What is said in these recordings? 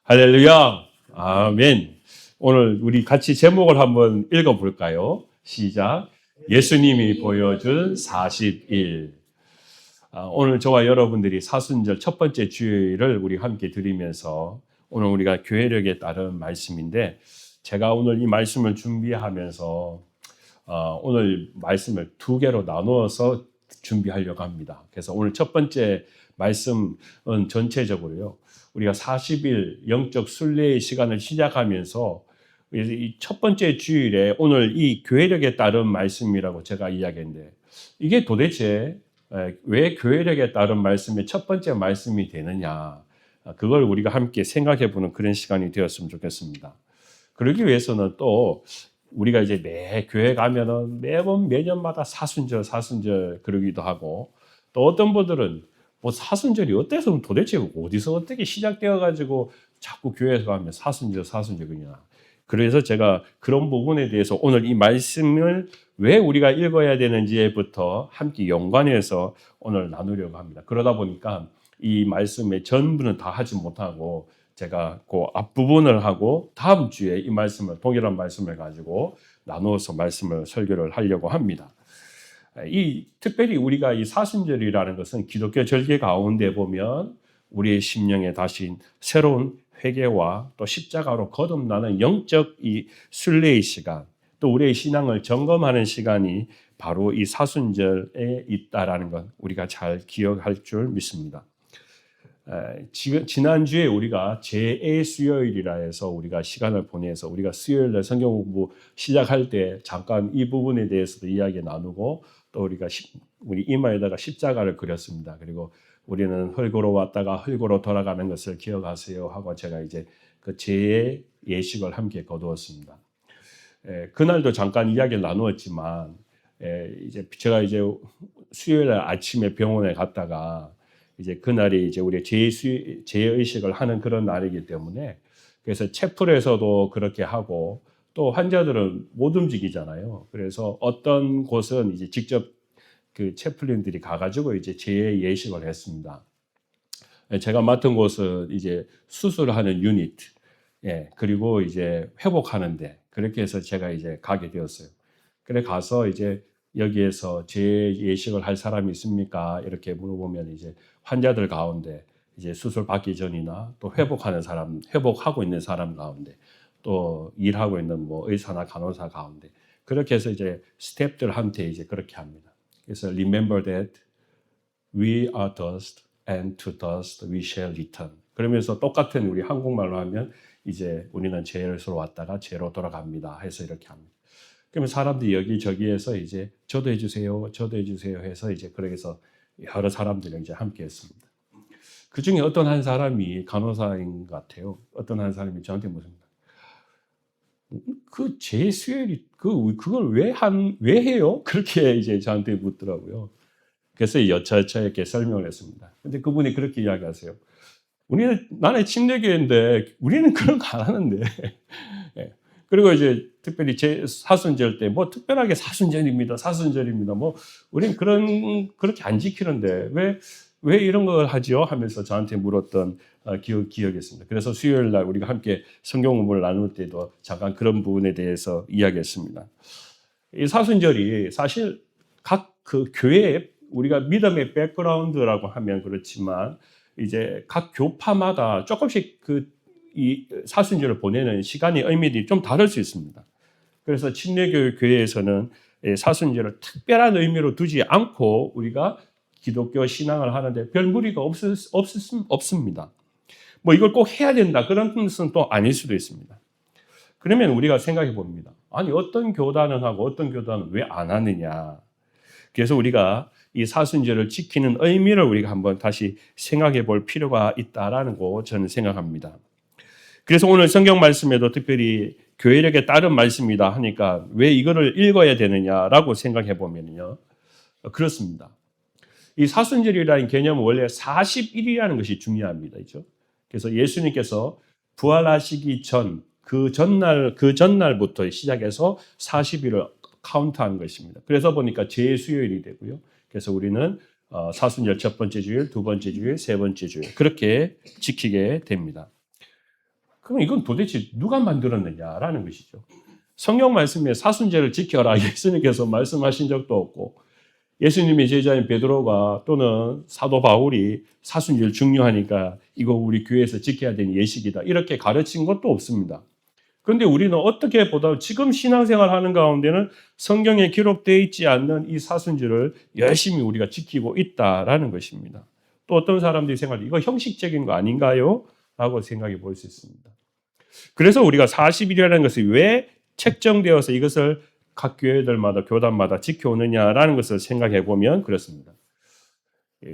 할렐루야. 아멘. 오늘 우리 같이 제목을 한번 읽어볼까요? 시작. 예수님이 보여준 40일. 오늘 저와 여러분들이 사순절 첫 번째 주일을 우리 함께 드리면서 오늘 우리가 교회력에 따른 말씀인데, 제가 오늘 이 말씀을 준비하면서 오늘 말씀을 두 개로 나누어서 준비하려고 합니다. 그래서 오늘 첫 번째 말씀은 전체적으로요, 우리가 40일 영적 순례의 시간을 시작하면서 이 첫 번째 주일에 오늘 이 교회력에 따른 말씀이라고 제가 이야기했는데, 이게 도대체 왜 교회력에 따른 말씀의 첫 번째 말씀이 되느냐, 그걸 우리가 함께 생각해 보는 그런 시간이 되었으면 좋겠습니다. 그러기 위해서는 또 우리가 이제 매 교회 가면은 매번 매년마다 사순절 그러기도 하고, 또 어떤 분들은 뭐 사순절이 어때서 도대체 어디서 어떻게 시작되어 가지고 자꾸 교회에서 가면 사순절 그러냐. 그래서 제가 그런 부분에 대해서 오늘 이 말씀을 왜 우리가 읽어야 되는지부터 함께 연관해서 오늘 나누려고 합니다. 그러다 보니까 이 말씀의 전부는 다 하지 못하고 제가 그 앞부분을 하고 다음 주에 이 말씀을, 동일한 말씀을 가지고 나누어서 말씀을 설교를 하려고 합니다. 특별히 우리가 이 사순절이라는 것은 기독교 절기 가운데 보면 우리의 심령에 다시 새로운 회개와 또 십자가로 거듭나는 영적 이 순례의 시간, 또 우리의 신앙을 점검하는 시간이 바로 이 사순절에 있다라는 것 우리가 잘 기억할 줄 믿습니다. 지난주에 우리가 제2 수요일이라 해서 우리가 시간을 보내서 우리가 수요일에 성경 공부 시작할 때 잠깐 이 부분에 대해서도 이야기 나누고, 또 우리 이마에다가 십자가를 그렸습니다. 그리고 우리는 흙으로 왔다가 흙으로 돌아가는 것을 기억하세요 하고 제가 이제 그 제2 예식을 함께 거두었습니다. 그날도 잠깐 이야기를 나누었지만, 제가 이제 수요일 아침에 병원에 갔다가 이제 그날이 이제 우리 재의식을 하는 그런 날이기 때문에, 그래서 채플에서도 그렇게 하고 또 환자들은 못 움직이잖아요. 그래서 어떤 곳은 이제 직접 그 채플린들이 가가지고 이제 재예식을 했습니다. 제가 맡은 곳은 이제 수술하는 유닛, 그리고 이제 회복하는데, 그렇게 해서 제가 이제 가게 되었어요. 그래 가서 이제 여기에서 재예식을 할 사람이 있습니까? 이렇게 물어보면 이제 환자들 가운데 이제 수술 받기 전이나 또 회복하고 있는 사람 가운데, 또 일하고 있는 뭐 의사나 간호사 가운데, 그렇게 해서 이제 스태프들한테 이제 그렇게 합니다. 그래서 remember that we are dust and to dust we shall return. 그러면서 똑같은 우리 한국말로 하면 이제 우리는 재로 왔다가 재로 돌아갑니다 해서 이렇게 합니다. 그러면 사람들이 여기저기에서 이제 저도 해주세요 해서 이제 그렇게 해서 여러 사람들이 이제 함께 했습니다. 그 중에 어떤 한 사람이 간호사인 것 같아요. 어떤 한 사람이 저한테 무슨 그 재수혈이 그걸 왜 해요? 그렇게 이제 저한테 묻더라고요. 그래서 여차여차 이렇게 설명을 했습니다. 근데 그분이 그렇게 이야기하세요. 나는 침례교회인데 우리는 그런 거 안 하는데. 그리고 이제 특별히 제 사순절 때 뭐 특별하게 사순절입니다. 뭐 우리는 그렇게 안 지키는데 왜 이런 걸 하지요? 하면서 저한테 물었던 기억이 있습니다. 그래서 수요일 날 우리가 함께 성경 공부를 나눌 때도 잠깐 그런 부분에 대해서 이야기했습니다. 이 사순절이 사실 각 그 교회에 우리가 믿음의 백그라운드라고 하면 그렇지만, 이제 각 교파마다 조금씩 이 사순절을 보내는 시간의 의미들이 좀 다를 수 있습니다. 그래서 침례교회 교회에서는 사순절을 특별한 의미로 두지 않고 우리가 기독교 신앙을 하는데 별 무리가 없습니다. 뭐 이걸 꼭 해야 된다 그런 뜻은 또 아닐 수도 있습니다. 그러면 우리가 생각해 봅니다. 아니 어떤 교단은 하고 어떤 교단은 왜 안 하느냐. 그래서 우리가 이 사순절을 지키는 의미를 우리가 한번 다시 생각해 볼 필요가 있다라는 거 저는 생각합니다. 그래서 오늘 성경 말씀에도 특별히 교회력에 따른 말씀이다 하니까 왜 이거를 읽어야 되느냐라고 생각해 보면요, 그렇습니다. 이 사순절이라는 개념은 원래 40일이라는 것이 중요합니다. 그렇죠? 그래서 예수님께서 부활하시기 전 그 전날부터 시작해서 40일을 카운트한 것입니다. 그래서 보니까 제 수요일이 되고요. 그래서 우리는 사순절 첫 번째 주일, 두 번째 주일, 세 번째 주일 그렇게 지키게 됩니다. 그럼 이건 도대체 누가 만들었느냐라는 것이죠. 성경 말씀에 사순절을 지켜라 예수님께서 말씀하신 적도 없고, 예수님의 제자인 베드로가 또는 사도 바울이 사순절 중요하니까 이거 우리 교회에서 지켜야 되는 예식이다 이렇게 가르친 것도 없습니다. 그런데 우리는 어떻게 보다 지금 신앙생활 하는 가운데는 성경에 기록되어 있지 않는 이 사순절을 열심히 우리가 지키고 있다라는 것입니다. 또 어떤 사람들이 생각해 이거 형식적인 거 아닌가요? 라고 생각해 볼 수 있습니다. 그래서 우리가 40일이라는 것이 왜 책정되어서 이것을 각 교회들마다 교단마다 지켜오느냐라는 것을 생각해 보면 그렇습니다.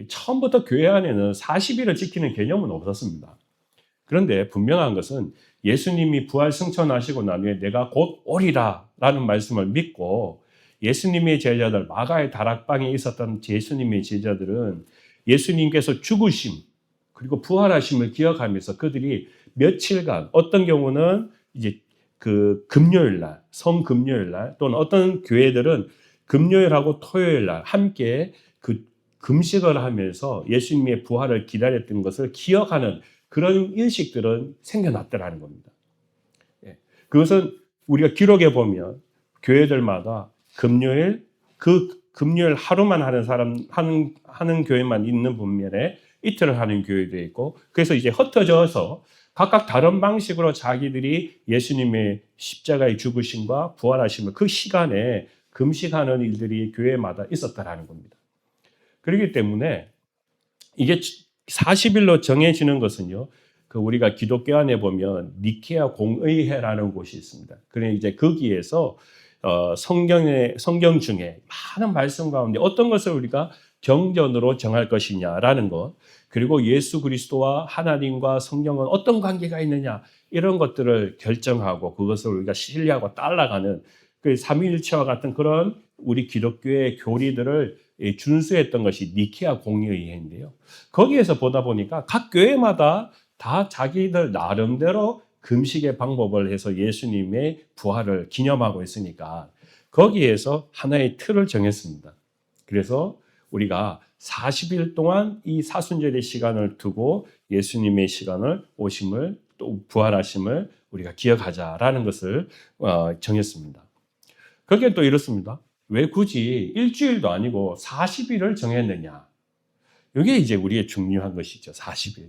처음부터 교회 안에는 40일을 지키는 개념은 없었습니다. 그런데 분명한 것은 예수님이 부활 승천하시고 난 후에 내가 곧 오리라 라는 말씀을 믿고 예수님의 제자들, 마가의 다락방에 있었던 예수님의 제자들은 예수님께서 죽으심 그리고 부활하심을 기억하면서 그들이 며칠간, 어떤 경우는 이제 그 금요일날, 성금요일날, 또는 어떤 교회들은 금요일하고 토요일날 함께 그 금식을 하면서 예수님의 부활을 기다렸던 것을 기억하는 그런 일식들은 생겨났더라는 겁니다. 그것은 우리가 기록해 보면 교회들마다 금요일, 그 금요일 하루만 하는 하는 교회만 있는 분면에 이틀을 하는 교회도 있고, 그래서 이제 흩어져서 각각 다른 방식으로 자기들이 예수님의 십자가의 죽으심과 부활하심을 그 시간에 금식하는 일들이 교회마다 있었다라는 겁니다. 그렇기 때문에 이게 40일로 정해지는 것은요, 그 우리가 기독교 안에 보면 니케아 공의회라는 곳이 있습니다. 그래 이제 거기에서 성경 중에 많은 말씀 가운데 어떤 것을 우리가 경전으로 정할 것이냐라는 것, 그리고 예수 그리스도와 하나님과 성경은 어떤 관계가 있느냐 이런 것들을 결정하고 그것을 우리가 신뢰하고 따라가는 그 삼위일체와 같은 그런 우리 기독교의 교리들을 준수했던 것이 니케아 공의회인데요. 거기에서 보다 보니까 각 교회마다 다 자기들 나름대로 금식의 방법을 해서 예수님의 부활을 기념하고 있으니까 거기에서 하나의 틀을 정했습니다. 그래서 우리가 40일 동안 이 사순절의 시간을 두고 예수님의 시간을 오심을 또 부활하심을 우리가 기억하자라는 것을 정했습니다. 거기에 또 이렇습니다. 왜 굳이 일주일도 아니고 40일을 정했느냐? 이게 이제 우리의 중요한 것이죠. 40일.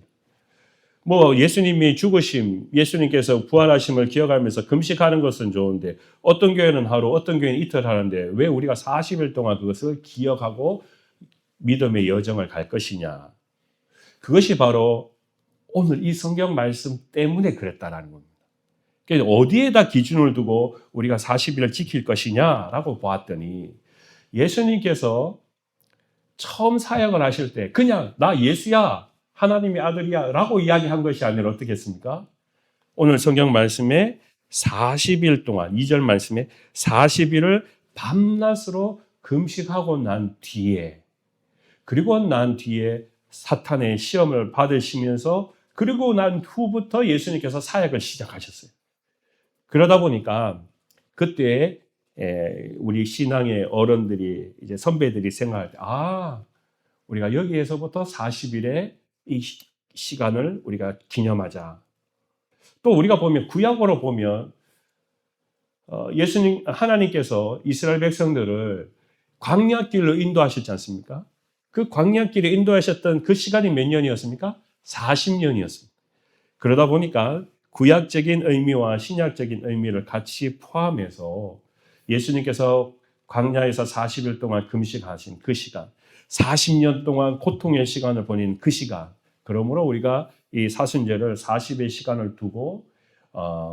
뭐 예수님이 죽으심, 예수님께서 부활하심을 기억하면서 금식하는 것은 좋은데 어떤 교회는 하루, 어떤 교회는 이틀 하는데 왜 우리가 40일 동안 그것을 기억하고 믿음의 여정을 갈 것이냐. 그것이 바로 오늘 이 성경 말씀 때문에 그랬다라는 겁니다. 그래서 어디에다 기준을 두고 우리가 40일을 지킬 것이냐라고 보았더니 예수님께서 처음 사역을 하실 때 그냥 나 예수야, 하나님의 아들이야 라고 이야기한 것이 아니라 어떻게 했습니까? 오늘 성경 말씀에 40일 동안 2절 말씀에 40일을 밤낮으로 금식하고 난 뒤에, 그리고 난 뒤에 사탄의 시험을 받으시면서 그리고 난 후부터 예수님께서 사역을 시작하셨어요. 그러다 보니까 그때 우리 신앙의 어른들이 이제 선배들이 생각할 때 우리가 여기에서부터 40일의 이 시간을 우리가 기념하자. 또 우리가 보면 구약으로 보면 예수님 하나님께서 이스라엘 백성들을 광야길로 인도하셨지 않습니까? 그 광야길에 인도하셨던 그 시간이 몇 년이었습니까? 40년이었습니다. 그러다 보니까 구약적인 의미와 신약적인 의미를 같이 포함해서 예수님께서 광야에서 40일 동안 금식하신 그 시간, 40년 동안 고통의 시간을 보낸 그 시간, 그러므로 우리가 이 사순절을 40의 시간을 두고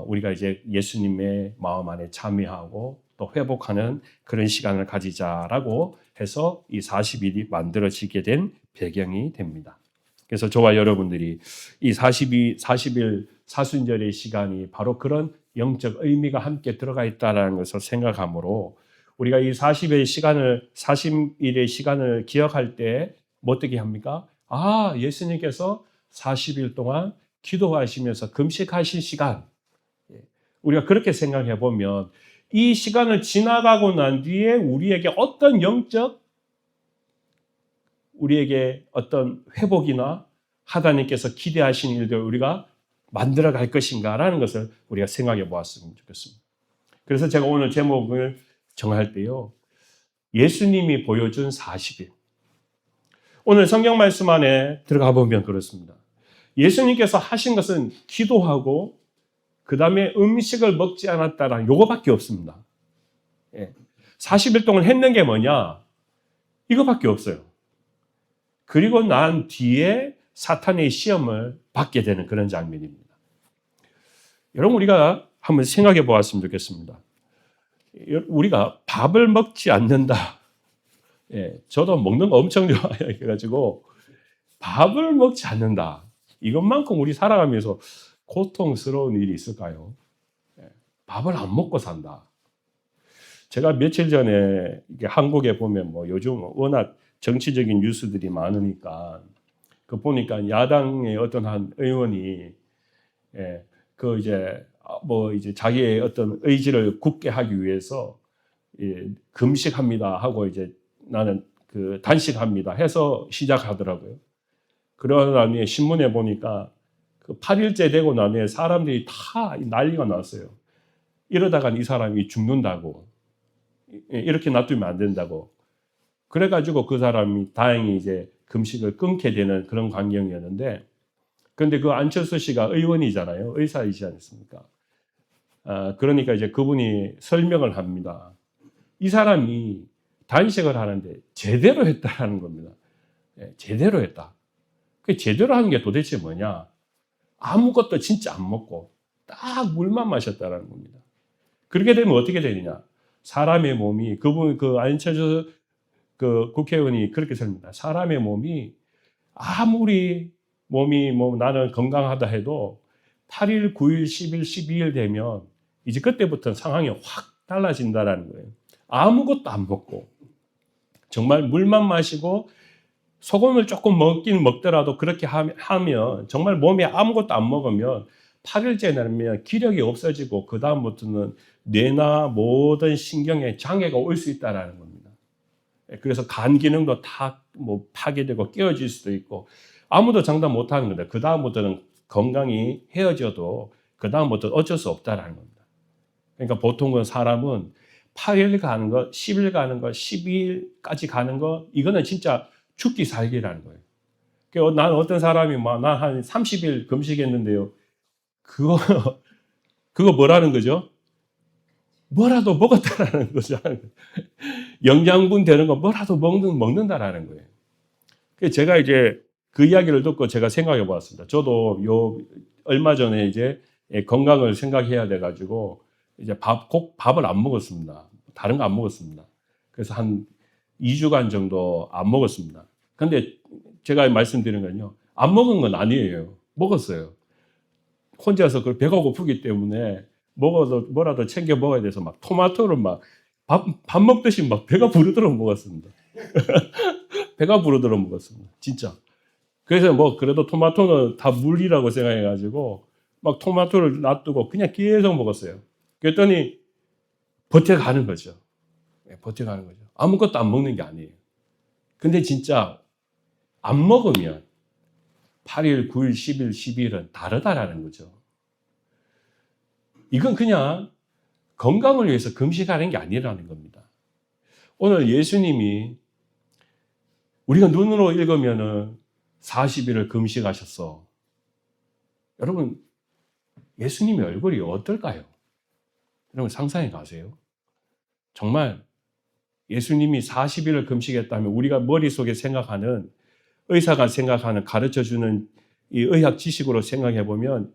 우리가 이제 예수님의 마음 안에 참여하고 또 회복하는 그런 시간을 가지자라고 해서 이 40일이 만들어지게 된 배경이 됩니다. 그래서 저와 여러분들이 이 40일 사순절의 시간이 바로 그런 영적 의미가 함께 들어가 있다는 것을 생각하므로 우리가 이 40일의 시간을 기억할 때 뭐 어떻게 합니까? 예수님께서 40일 동안 기도하시면서 금식하신 시간, 우리가 그렇게 생각해 보면 이 시간을 지나가고 난 뒤에 우리에게 어떤 회복이나 하나님께서 기대하신 일들 우리가 만들어 갈 것인가라는 것을 우리가 생각해 보았으면 좋겠습니다. 그래서 제가 오늘 제목을 정할 때요, 예수님이 보여준 40일. 오늘 성경 말씀 안에 들어가 보면 그렇습니다. 예수님께서 하신 것은 기도하고 그 다음에 음식을 먹지 않았다라는 요거밖에 없습니다. 40일 동안 했는 게 뭐냐? 이거밖에 없어요. 그리고 난 뒤에 사탄의 시험을 받게 되는 그런 장면입니다. 여러분, 우리가 한번 생각해 보았으면 좋겠습니다. 우리가 밥을 먹지 않는다. 저도 먹는 거 엄청 좋아해요. 그래가지고 밥을 먹지 않는다. 이것만큼 우리 살아가면서 고통스러운 일이 있을까요? 밥을 안 먹고 산다. 제가 며칠 전에 한국에 보면 뭐 요즘 워낙 정치적인 뉴스들이 많으니까 그 보니까 야당의 어떤 한 의원이 그 이제 자기의 어떤 의지를 굳게 하기 위해서 금식합니다 하고 이제 나는 그 단식합니다 해서 시작하더라고요. 그러고 나면 신문에 보니까 그 8일째 되고 나면 사람들이 다 난리가 났어요. 이러다가 이 사람이 죽는다고. 이렇게 놔두면 안 된다고. 그래가지고 그 사람이 다행히 이제 금식을 끊게 되는 그런 광경이었는데, 그런데 그 안철수 씨가 의원이잖아요. 의사이지 않습니까? 그러니까 이제 그분이 설명을 합니다. 이 사람이 단식을 하는데 제대로 했다라는 겁니다. 제대로 했다. 그 제대로 하는 게 도대체 뭐냐? 아무것도 진짜 안 먹고 딱 물만 마셨다라는 겁니다. 그렇게 되면 어떻게 되느냐? 사람의 몸이 그 안철수 그 국회의원이 그렇게 설명합니다. 사람의 몸이 아무리 몸이 나는 건강하다 해도 8일, 9일, 10일, 12일 되면 이제 그때부터는 상황이 확 달라진다라는 거예요. 아무것도 안 먹고 정말 물만 마시고 소금을 조금 먹긴 먹더라도 그렇게 하면 정말 몸에 아무것도 안 먹으면 8일째 되면 기력이 없어지고 그 다음부터는 뇌나 모든 신경에 장애가 올 수 있다는 겁니다. 그래서 간 기능도 다 파괴되고 깨어질 수도 있고 아무도 장담 못하는 겁니다. 그 다음부터는 건강이 헤어져도 그 다음부터 어쩔 수 없다는 겁니다. 그러니까 보통은 사람은 8일 가는 거, 10일 가는 거, 12일까지 가는 거 이거는 진짜 죽기 살기라는 거예요. 그러니까 난 어떤 사람이 난 한 30일 금식했는데요. 그거 뭐라는 거죠? 뭐라도 먹었다라는 거죠. 영양분 되는 거 뭐라도 먹는다라는 거예요. 그래서 제가 이제 그 이야기를 듣고 제가 생각해 보았습니다. 저도 얼마 전에 이제 건강을 생각해야 돼가지고 이제 밥을 안 먹었습니다. 다른 거 안 먹었습니다. 그래서 한 2주간 정도 안 먹었습니다. 근데 제가 말씀드린 건요. 안 먹은 건 아니에요. 먹었어요. 혼자서 그 배가 고프기 때문에 뭐라도 챙겨 먹어야 돼서 막 토마토를 막 밥 먹듯이 막 배가 부르도록 먹었습니다. 배가 부르도록 먹었습니다. 진짜. 그래서 그래도 토마토는 다 물이라고 생각해가지고 막 토마토를 놔두고 그냥 계속 먹었어요. 그랬더니 버텨가는 거죠. 버텨가는 거죠. 아무것도 안 먹는 게 아니에요. 근데 진짜 안 먹으면 8일, 9일, 10일, 12일은 다르다라는 거죠. 이건 그냥 건강을 위해서 금식하는 게 아니라는 겁니다. 오늘 예수님이 우리가 눈으로 읽으면은 40일을 금식하셨어. 여러분, 예수님의 얼굴이 어떨까요? 여러분 상상해 가세요. 정말 예수님이 40일을 금식했다면 우리가 머릿속에 생각하는 의사가 생각하는 가르쳐주는 이 의학 지식으로 생각해 보면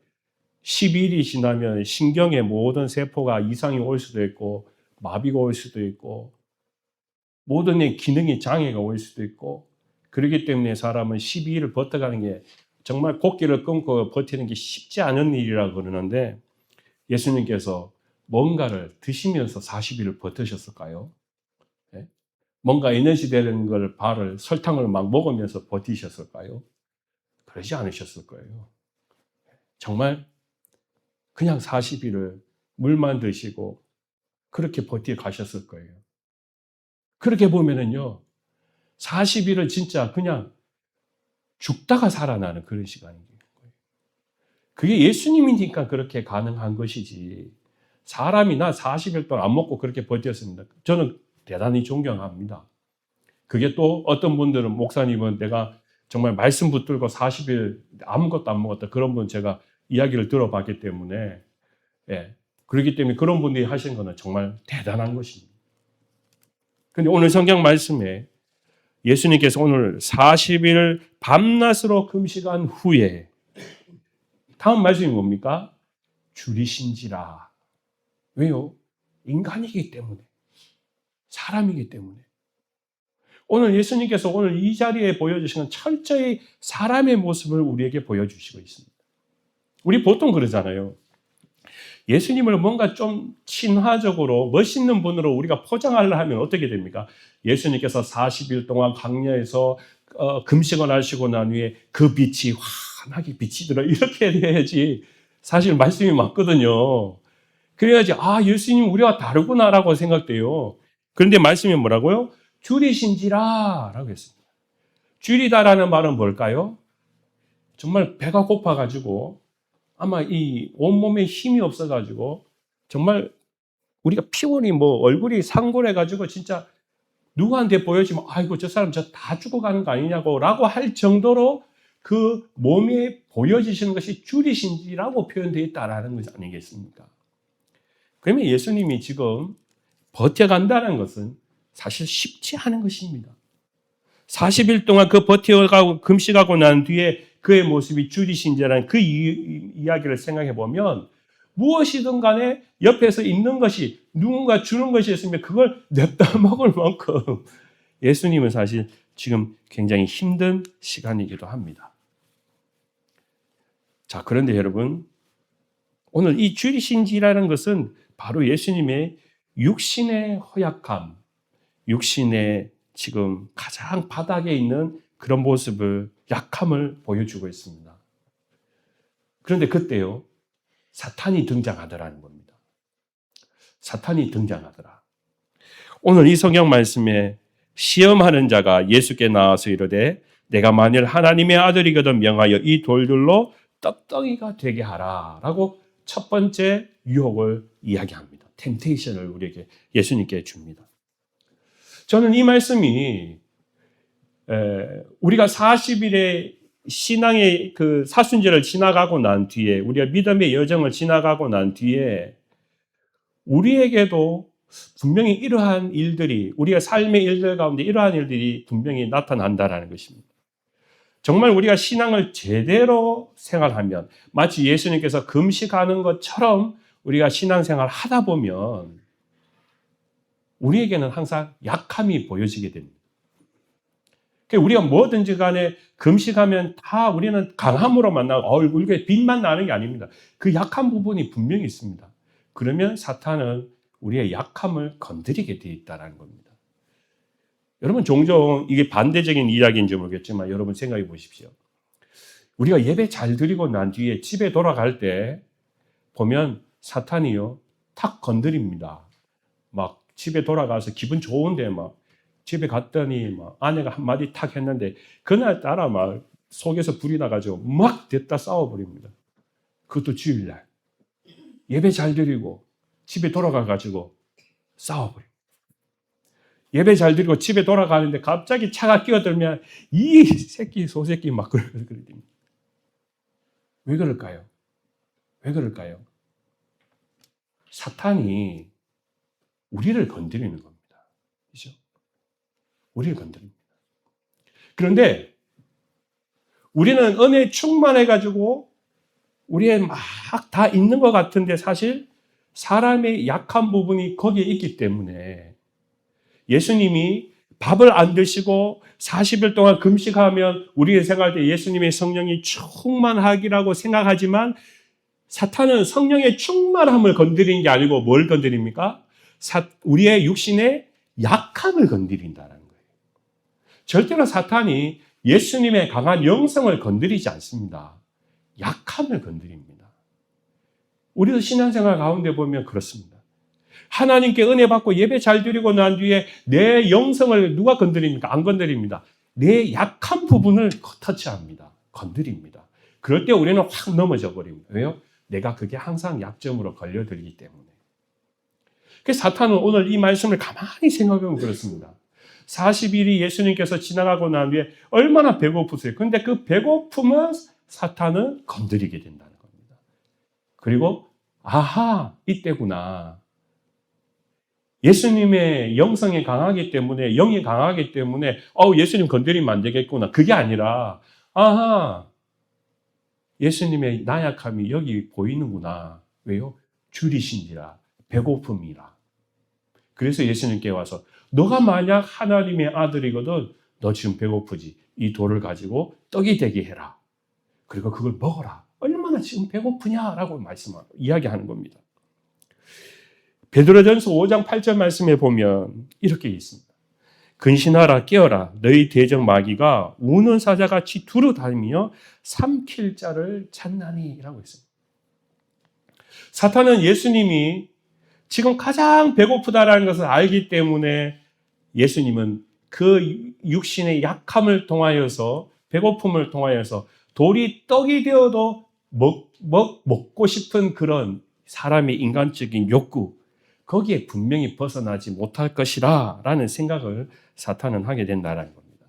10일이 지나면 신경의 모든 세포가 이상이 올 수도 있고 마비가 올 수도 있고 모든 기능이 장애가 올 수도 있고 그렇기 때문에 사람은 12일을 버텨가는 게 정말 곡기를 끊고 버티는 게 쉽지 않은 일이라고 그러는데 예수님께서 뭔가를 드시면서 40일을 버티셨을까요? 네? 뭔가 에너지 되는 걸 설탕을 막 먹으면서 버티셨을까요? 그러지 않으셨을 거예요. 정말 그냥 40일을 물만 드시고 그렇게 버티 가셨을 거예요. 그렇게 보면은요, 40일을 진짜 그냥 죽다가 살아나는 그런 시간인 거예요. 그게 예수님이니까 그렇게 가능한 것이지. 사람이 나 40일 동안 안 먹고 그렇게 버텼습니다. 저는 대단히 존경합니다. 그게 또 어떤 분들은 목사님은 내가 정말 말씀 붙들고 40일 아무것도 안 먹었다. 그런 분 제가 이야기를 들어봤기 때문에 그렇기 때문에 그런 분들이 하시는 거는 정말 대단한 것입니다. 그런데 오늘 성경 말씀에 예수님께서 오늘 40일 밤낮으로 금식한 후에 다음 말씀이 뭡니까? 줄이신지라. 왜요? 인간이기 때문에. 사람이기 때문에. 오늘 예수님께서 오늘 이 자리에 보여주시는 철저히 사람의 모습을 우리에게 보여주시고 있습니다. 우리 보통 그러잖아요. 예수님을 뭔가 좀 친화적으로 멋있는 분으로 우리가 포장하려 하면 어떻게 됩니까? 예수님께서 40일 동안 광야에서 금식을 하시고 난 후에 그 빛이 환하게 비치더라. 이렇게 해야지 사실 말씀이 맞거든요. 그래야지 예수님 우리와 다르구나라고 생각돼요. 그런데 말씀이 뭐라고요? 줄이신지라 라고 했습니다. 줄이다라는 말은 뭘까요? 정말 배가 고파가지고 아마 이 온몸에 힘이 없어가지고 정말 우리가 피곤이 얼굴이 상골해가지고 진짜 누구한테 보여지면 아이고 저 사람 저 다 죽어가는 거 아니냐고 라고 할 정도로 그 몸에 보여지시는 것이 줄이신지라고 표현되어 있다라는 것이 아니겠습니까? 그러면 예수님이 지금 버텨간다는 것은 사실 쉽지 않은 것입니다. 40일 동안 그 버텨가고 금식하고 난 뒤에 그의 모습이 줄이신지라는 그 이야기를 생각해 보면 무엇이든 간에 옆에서 있는 것이 누군가 주는 것이 있으면 그걸 냅다 먹을 만큼 예수님은 사실 지금 굉장히 힘든 시간이기도 합니다. 자, 그런데 여러분 오늘 이 줄이신지라는 것은 바로 예수님의 육신의 허약함, 육신의 지금 가장 바닥에 있는 그런 모습을, 약함을 보여주고 있습니다. 그런데 그때요, 사탄이 등장하더라는 겁니다. 사탄이 등장하더라. 오늘 이 성경 말씀에 시험하는 자가 예수께 나와서 이르되 내가 만일 하나님의 아들이거든 명하여 이 돌들로 떡덩이가 되게 하라 라고 첫 번째 유혹을 이야기합니다. 템테이션을 우리에게 예수님께 줍니다. 저는 이 말씀이 우리가 40일의 신앙의 그 사순절을 지나가고 난 뒤에 우리가 믿음의 여정을 지나가고 난 뒤에 우리에게도 분명히 이러한 일들이 우리가 삶의 일들 가운데 이러한 일들이 분명히 나타난다라는 것입니다. 정말 우리가 신앙을 제대로 생활하면 마치 예수님께서 금식하는 것처럼 우리가 신앙생활을 하다 보면 우리에게는 항상 약함이 보여지게 됩니다. 우리가 뭐든지 간에 금식하면 다 우리는 강함으로 만나고 얼굴에 빛만 나는 게 아닙니다. 그 약한 부분이 분명히 있습니다. 그러면 사탄은 우리의 약함을 건드리게 되어 있다는 겁니다. 여러분 종종 이게 반대적인 이야기인지 모르겠지만 여러분 생각해 보십시오. 우리가 예배 잘 드리고 난 뒤에 집에 돌아갈 때 보면 사탄이요 탁 건드립니다. 막 집에 돌아가서 기분 좋은데 막 집에 갔더니 막 아내가 한마디 탁 했는데 그날따라 막 속에서 불이 나가지고 막 됐다 싸워버립니다. 그것도 주일날 예배 잘 드리고 집에 돌아가가지고 싸워버립니다. 예배 잘 드리고 집에 돌아가는데 갑자기 차가 끼어들면 이 새끼 소새끼 막 그러거든요. 왜 그럴까요? 왜 그럴까요? 사탄이 우리를 건드리는 겁니다. 그렇죠? 우리를 건드립니다. 그런데 우리는 은혜에 충만해가지고 우리의 막 다 있는 것 같은데 사실 사람의 약한 부분이 거기에 있기 때문에 예수님이 밥을 안 드시고 40일 동안 금식하면 우리의 생각할 때 예수님의 성령이 충만하기라고 생각하지만 사탄은 성령의 충만함을 건드리는 게 아니고 뭘 건드립니까? 우리의 육신의 약함을 건드린다는 거예요. 절대로 사탄이 예수님의 강한 영성을 건드리지 않습니다. 약함을 건드립니다. 우리도 신앙생활 가운데 보면 그렇습니다. 하나님께 은혜 받고 예배 잘 드리고 난 뒤에 내 영성을 누가 건드립니까? 안 건드립니다. 내 약한 부분을 터치합니다. 건드립니다. 그럴 때 우리는 확 넘어져 버립니다. 왜요? 내가 그게 항상 약점으로 걸려들기 때문에. 그래서 사탄은 오늘 이 말씀을 가만히 생각해보면 그렇습니다. 40일이 예수님께서 지나가고 난 뒤에 얼마나 배고프세요. 그런데 그 배고픔은 사탄은 건드리게 된다는 겁니다. 그리고 아하, 이때구나. 예수님의 영성이 강하기 때문에, 영이 강하기 때문에 예수님 건드리면 안 되겠구나. 그게 아니라 아하, 예수님의 나약함이 여기 보이는구나. 왜요? 줄이신지라, 배고픔이라. 그래서 예수님께 와서 너가 만약 하나님의 아들이거든 너 지금 배고프지? 이 돌을 가지고 떡이 되게 해라. 그리고 그걸 먹어라. 얼마나 지금 배고프냐라고 이야기하는 겁니다. 베드로전서 5장 8절 말씀에 보면 이렇게 있습니다. 근신하라 깨어라 너희 대적 마귀가 우는 사자같이 두루 다니며 삼킬 자를 찾나니 라고 했습니다. 사탄은 예수님이 지금 가장 배고프다라는 것을 알기 때문에 예수님은 그 육신의 약함을 통하여서 배고픔을 통하여서 돌이 떡이 되어도 먹고 싶은 그런 사람의 인간적인 욕구 거기에 분명히 벗어나지 못할 것이라 라는 생각을 사탄은 하게 된다는 겁니다.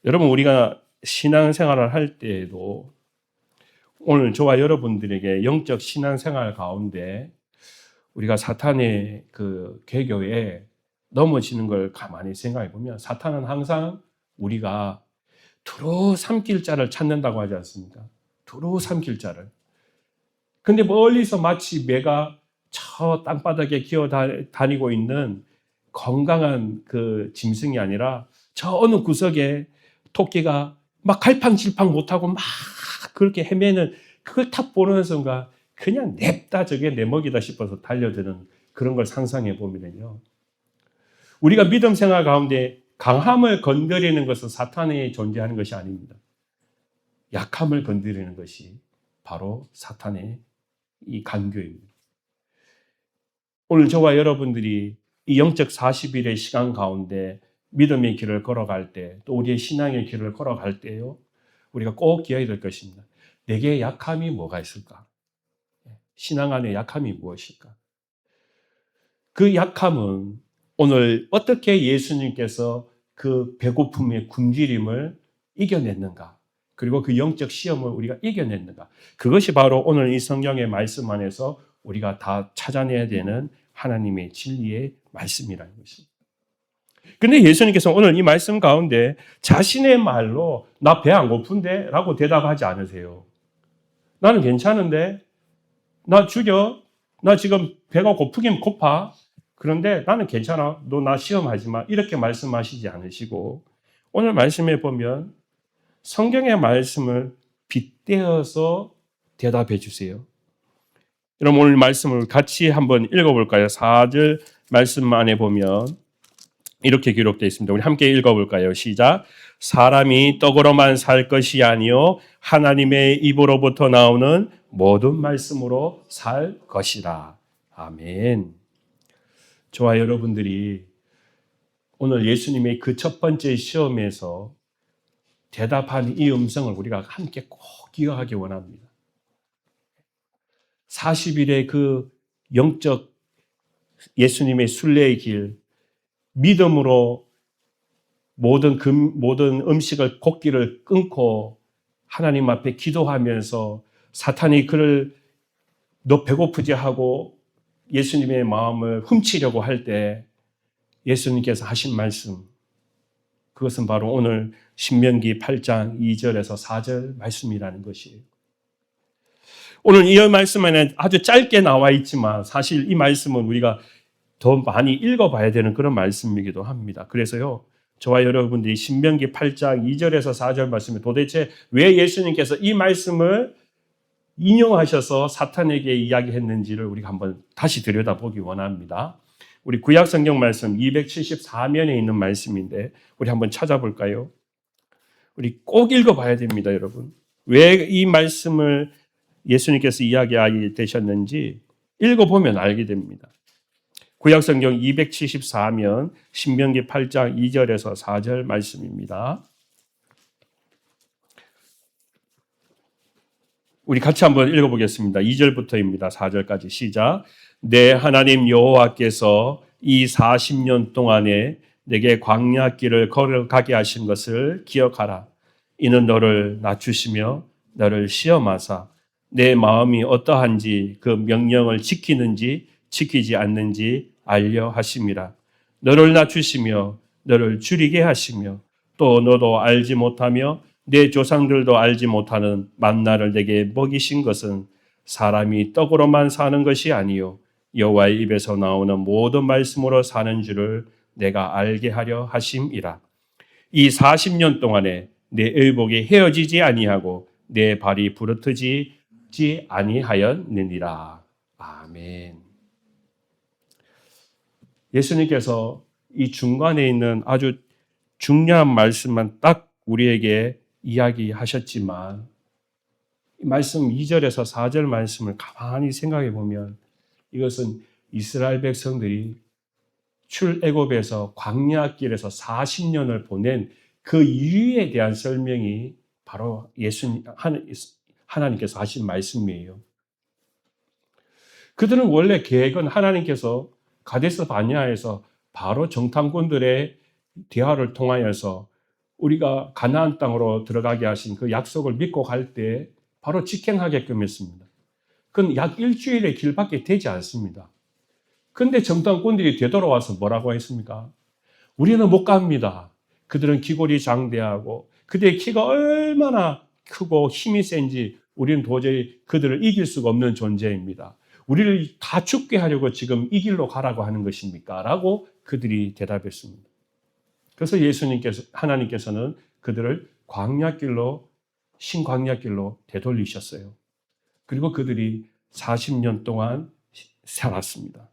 여러분 우리가 신앙생활을 할 때에도 오늘 저와 여러분들에게 영적 신앙생활 가운데 우리가 사탄의 그 계교에 넘어지는 걸 가만히 생각해 보면 사탄은 항상 우리가 두루 삼킬 자를 찾는다고 하지 않습니까? 두루 삼킬 자를. 근데 멀리서 마치 매가 저 땅바닥에 기어 다니고 있는 건강한 그 짐승이 아니라 저 어느 구석에 토끼가 막 갈팡질팡 못하고 막 그렇게 헤매는 그걸 탁 보는 순간 그냥 냅다 저게 내 먹이다 싶어서 달려드는 그런 걸 상상해 보면요. 우리가 믿음 생활 가운데 강함을 건드리는 것은 사탄이 존재하는 것이 아닙니다. 약함을 건드리는 것이 바로 사탄의 이 간교입니다. 오늘 저와 여러분들이 이 영적 40일의 시간 가운데 믿음의 길을 걸어갈 때, 또 우리의 신앙의 길을 걸어갈 때요, 우리가 꼭 기억해야 될 것입니다. 내게 약함이 뭐가 있을까? 신앙 안에 약함이 무엇일까? 그 약함은 오늘 어떻게 예수님께서 그 배고픔의 굶주림을 이겨냈는가? 그리고 그 영적 시험을 우리가 이겨냈는가? 그것이 바로 오늘 이 성경의 말씀 안에서 우리가 다 찾아내야 되는 하나님의 진리의 말씀이라는 것입니다. 근데 예수님께서 오늘 이 말씀 가운데 자신의 말로 나 배 안 고픈데? 라고 대답하지 않으세요. 나는 괜찮은데? 나 죽여? 나 지금 배가 고프긴 고파? 그런데 나는 괜찮아. 너 나 시험하지 마. 이렇게 말씀하시지 않으시고 오늘 말씀에 보면 성경의 말씀을 빗대어서 대답해 주세요. 여러분 오늘 말씀을 같이 한번 읽어볼까요? 4절 말씀 안에 보면 이렇게 기록되어 있습니다. 우리 함께 읽어볼까요? 시작. 사람이 떡으로만 살 것이 아니요 하나님의 입으로부터 나오는 모든 말씀으로 살 것이라. 아멘. 저와 여러분들이 오늘 예수님의 그 첫 번째 시험에서 대답한 이 음성을 우리가 함께 꼭 기억하기 원합니다. 40일의 그 영적 예수님의 순례의 길, 믿음으로 모든 음식을 고기를 끊고 하나님 앞에 기도하면서 사탄이 그를 너 배고프지 하고 예수님의 마음을 훔치려고 할 때 예수님께서 하신 말씀, 그것은 바로 오늘 신명기 8장 2절에서 4절 말씀이라는 것이에요. 오늘 이 말씀에는 아주 짧게 나와 있지만 사실 이 말씀은 우리가 더 많이 읽어봐야 되는 그런 말씀이기도 합니다. 그래서요, 저와 여러분들이 신명기 8장 2절에서 4절 말씀에 도대체 왜 예수님께서 이 말씀을 인용하셔서 사탄에게 이야기했는지를 우리가 한번 다시 들여다보기 원합니다. 우리 구약 성경 말씀 274면에 있는 말씀인데 우리 한번 찾아볼까요? 우리 꼭 읽어봐야 됩니다, 여러분. 왜 이 말씀을 예수님께서 이야기하게 되셨는지 읽어보면 알게 됩니다. 구약 성경 274면 신명기 8장 2절에서 4절 말씀입니다. 우리 같이 한번 읽어보겠습니다. 2절부터입니다. 4절까지 시작. 내 하나님 여호와께서 이 40년 동안에 내게 광야 길을 걸어가게 하신 것을 기억하라. 이는 너를 낮추시며 너를 시험하사 내 마음이 어떠한지 그 명령을 지키는지 지키지 않는지 알려 하심이라. 너를 낮추시며 너를 줄이게 하시며 또 너도 알지 못하며 내 조상들도 알지 못하는 만나를 내게 먹이신 것은 사람이 떡으로만 사는 것이 아니요 여호와의 입에서 나오는 모든 말씀으로 사는 줄을 내가 알게 하려 하심이라. 이 40년 동안에 내 의복이 헤어지지 아니하고 내 발이 부르트지 아니하였느니라. 아멘. 예수님께서 이 중간에 있는 아주 중요한 말씀만 딱 우리에게 이야기하셨지만 이 말씀 2절에서 4절 말씀을 가만히 생각해 보면 이것은 이스라엘 백성들이 출애굽에서 광야길에서 40년을 보낸 그 이유에 대한 설명이 바로 하나님께서 하신 말씀이에요. 그들은 원래 계획은 하나님께서 가데스 바네아에서 바로 정탐꾼들의 대화를 통하여서 우리가 가나안 땅으로 들어가게 하신 그 약속을 믿고 갈 때 바로 직행하게끔 했습니다. 그건 약 일주일의 길밖에 되지 않습니다. 그런데 정탐꾼들이 되돌아와서 뭐라고 했습니까? 우리는 못 갑니다. 그들은 기골이 장대하고 그들의 키가 얼마나 크고 힘이 센지 우리는 도저히 그들을 이길 수가 없는 존재입니다. 우리를 다 죽게 하려고 지금 이 길로 가라고 하는 것입니까? 라고 그들이 대답했습니다. 그래서 하나님께서는 그들을 광야길로, 신광야길로 되돌리셨어요. 그리고 그들이 40년 동안 살았습니다.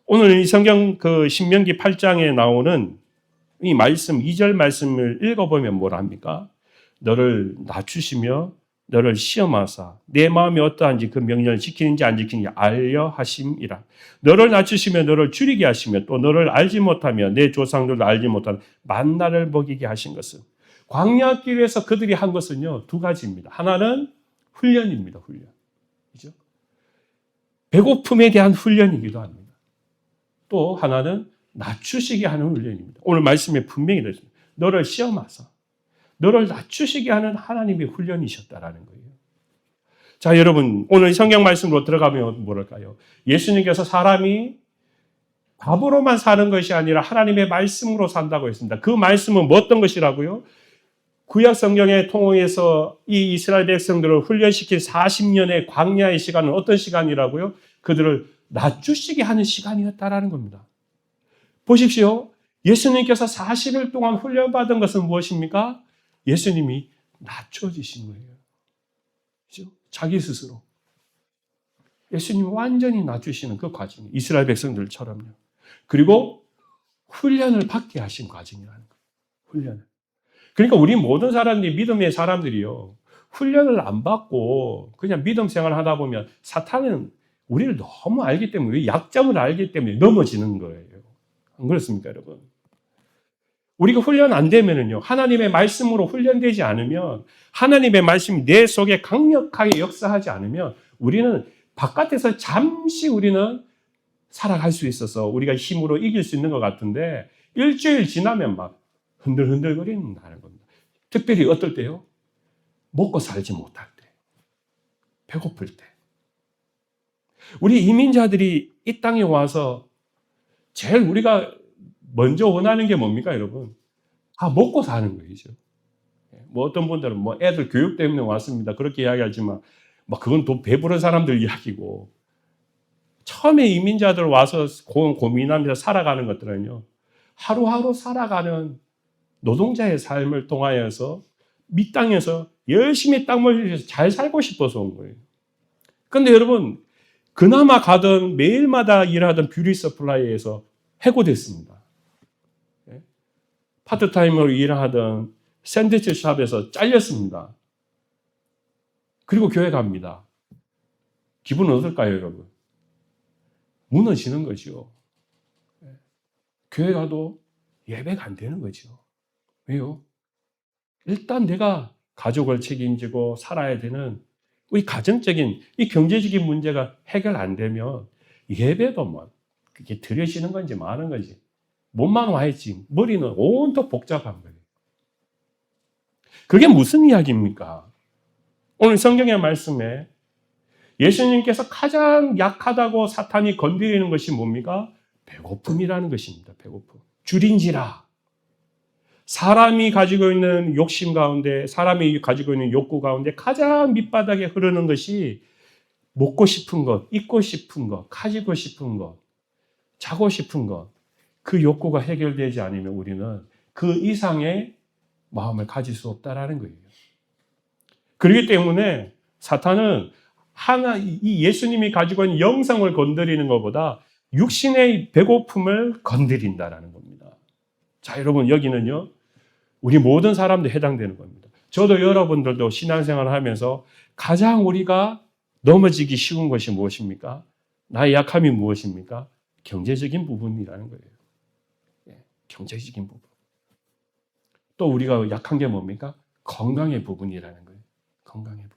오늘 이 성경 신명기 8장에 나오는 이 말씀, 2절 말씀을 읽어보면 뭐라 합니까? 너를 낮추시며 너를 시험하사 내 마음이 어떠한지 그 명령을 지키는지 안 지키는지 알려 하심이라. 너를 낮추시며 너를 줄이게 하시며 또 너를 알지 못하며 내 조상들도 알지 못하는 만나를 먹이게 하신 것은 광야길에서 그들이 한 것은요 2가지입니다. 하나는 훈련입니다. 훈련. 그죠? 배고픔에 대한 훈련이기도 합니다. 또 하나는 낮추시게 하는 훈련입니다. 오늘 말씀에 분명히 되었습니다. 너를 시험하사 너를 낮추시게 하는 하나님의 훈련이셨다라는 거예요. 자, 여러분, 오늘 성경 말씀으로 들어가면 뭐랄까요? 예수님께서 사람이 밥으로만 사는 것이 아니라 하나님의 말씀으로 산다고 했습니다. 그 말씀은 뭐 어떤 것이라고요? 구약 성경의 통해서 이 이스라엘 백성들을 훈련시킨 40년의 광야의 시간은 어떤 시간이라고요? 그들을 낮추시게 하는 시간이었다라는 겁니다. 보십시오. 예수님께서 40일 동안 훈련받은 것은 무엇입니까? 예수님이 낮춰지신 거예요. 그렇죠? 자기 스스로. 예수님이 완전히 낮추시는 그 과정. 이스라엘 백성들처럼요. 그리고 훈련을 받게 하신 과정이라는 거예요. 훈련을. 그러니까 우리 모든 사람들이 믿음의 사람들이요. 훈련을 안 받고 그냥 믿음 생활을 하다 보면 사탄은 우리를 너무 알기 때문에 우리 약점을 알기 때문에 넘어지는 거예요. 안 그렇습니까, 여러분? 우리가 훈련 안 되면은요, 하나님의 말씀으로 훈련되지 않으면, 하나님의 말씀이 내 속에 강력하게 역사하지 않으면, 우리는 바깥에서 잠시 우리는 살아갈 수 있어서 우리가 힘으로 이길 수 있는 것 같은데, 일주일 지나면 막 흔들흔들거린다는 겁니다. 특별히 어떨 때요? 먹고 살지 못할 때, 배고플 때. 우리 이민자들이 이 땅에 와서 제일 우리가 먼저 원하는 게 뭡니까, 여러분? 다 먹고 사는 거죠. 뭐 어떤 분들은 뭐 애들 교육 때문에 왔습니다. 그렇게 이야기하지만, 막 그건 또 배부른 사람들 이야기고, 처음에 이민자들 와서 고민하면서 살아가는 것들은요, 하루하루 살아가는 노동자의 삶을 통하여서 밑땅에서 열심히 땀을 흘려서 잘 살고 싶어서 온 거예요. 그런데 여러분, 그나마 가던 매일마다 일하던 뷰티 서플라이에서 해고됐습니다. 파트타임으로 일하던 샌드위치 샵에서 잘렸습니다. 그리고 교회 갑니다. 기분은 어떨까요, 여러분? 무너지는 거죠. 교회 가도 예배가 안 되는 거죠. 왜요? 일단 내가 가족을 책임지고 살아야 되는 우리 가정적인 이 경제적인 문제가 해결 안 되면 예배도 뭐 그게 드려지는 건지 마는 건지 몸만 와 있지 머리는 온통 복잡한 거예요. 그게 무슨 이야기입니까? 오늘 성경의 말씀에 예수님께서 가장 약하다고 사탄이 건드리는 것이 뭡니까? 배고픔이라는 것입니다. 배고픔. 줄인지라. 사람이 가지고 있는 욕심 가운데, 사람이 가지고 있는 욕구 가운데 가장 밑바닥에 흐르는 것이 먹고 싶은 것, 입고 싶은 것, 가지고 싶은 것, 자고 싶은 것. 그 욕구가 해결되지 않으면 우리는 그 이상의 마음을 가질 수 없다라는 거예요. 그렇기 때문에 사탄은 이 예수님이 가지고 있는 영성을 건드리는 것보다 육신의 배고픔을 건드린다라는 겁니다. 자, 여러분, 여기는요, 우리 모든 사람들 해당되는 겁니다. 저도 여러분들도 신앙생활을 하면서 가장 우리가 넘어지기 쉬운 것이 무엇입니까? 나의 약함이 무엇입니까? 경제적인 부분이라는 거예요. 경제적인 부분. 또 우리가 약한 게 뭡니까? 건강의 부분이라는 거예요. 건강의 부분.